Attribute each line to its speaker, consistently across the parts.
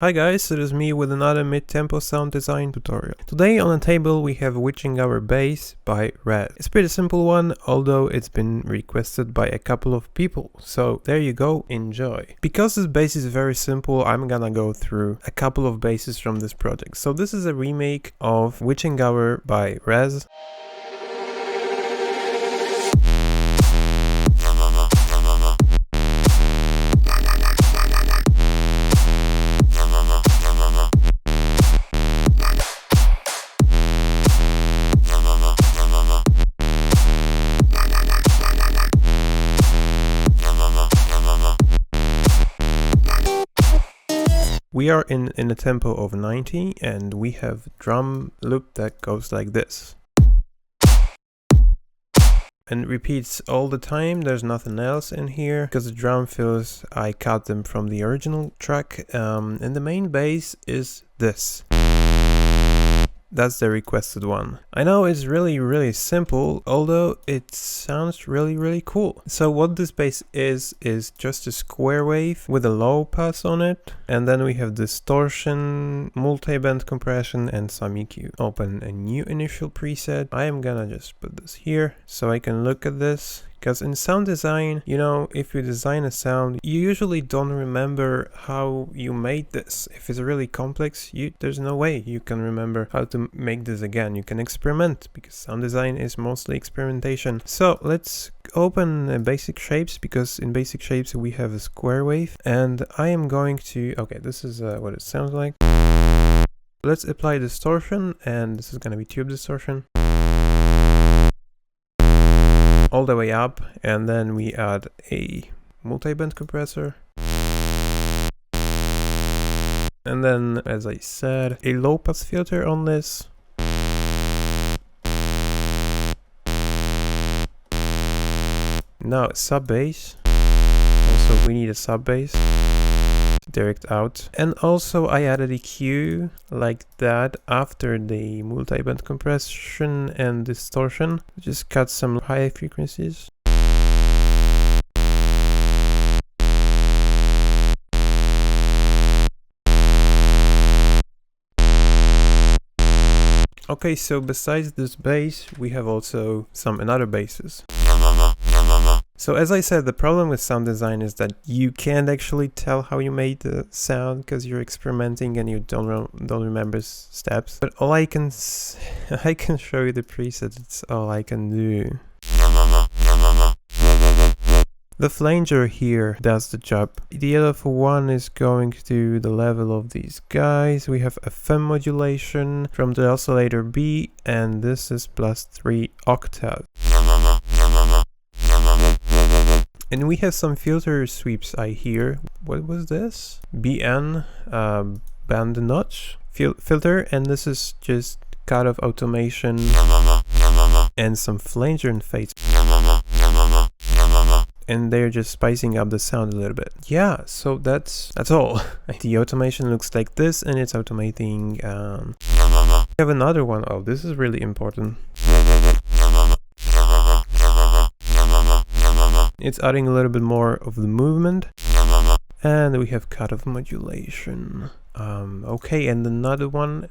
Speaker 1: Hi guys, it is me with another mid-tempo sound design tutorial. Today on the table we have Witching Hour Bass by Rezz. It's a pretty simple one, although it's been requested by a couple of people. So there you go, enjoy. Because this bass is very simple, I'm gonna go through a couple of basses from this project. So this is a remake of Witching Hour by Rezz. We are in a tempo of 90 and we have drum loop that goes like this. And repeats all the time, there's nothing else in here, because the drum fills, I cut them from the original track, and the main bass is this. That's the requested one. I know it's really simple, although it sounds really cool. So what this bass is just a square wave with a low pass on it, and then we have distortion, multi-band compression, and some EQ. Open a new initial preset. I am gonna just put this here so I can look at this. Because in sound design, you know, if you design a sound, you usually don't remember how you made this. If it's really complex, there's no way you can remember how to make this again. You can experiment, because sound design is mostly experimentation. So let's open basic shapes, because in basic shapes we have a square wave. And I am going to, okay, this is what it sounds like. Let's apply distortion, and this is going to be tube distortion. All the way up, and then we add a multi-band compressor, and then, as I said, a low pass filter on this. Now sub bass. Also we need a sub bass direct out, and also I added EQ like that after the multi-band compression and distortion. Just cut some high frequencies. Okay, so besides this bass, we have also some another basses. So as I said, the problem with sound design is that you can't actually tell how you made the sound, because you're experimenting and you don't remember steps. But all I can show you the preset. It's all I can do. The flanger here does the job. The other one is going to the level of these guys. We have FM modulation from the oscillator B, and this is +3 octaves. And we have some filter sweeps I hear. What was this? BN band notch filter, and this is just cut off automation and some flanger and fades. And they're just spicing up the sound a little bit. Yeah, so that's all. The automation looks like this, and it's automating. We have another one. Oh, this is really important. It's adding a little bit more of the movement, and we have cutoff modulation. Okay, and another one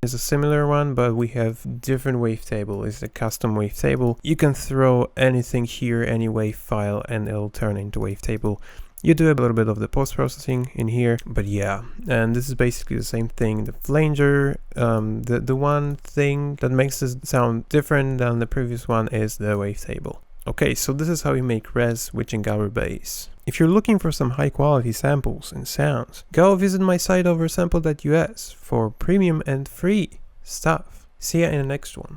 Speaker 1: is a similar one, but we have different wavetable. It's a custom wavetable. You can throw anything here, any wave file, and it'll turn into wavetable. You do a little bit of the post-processing in here, but yeah, and this is basically the same thing. The flanger, the one thing that makes this sound different than the previous one is the wavetable. Okay, so this is how you make Rezz Witching Hour Bass. If you're looking for some high quality samples and sounds, go visit my site over sample.us for premium and free stuff. See ya in the next one.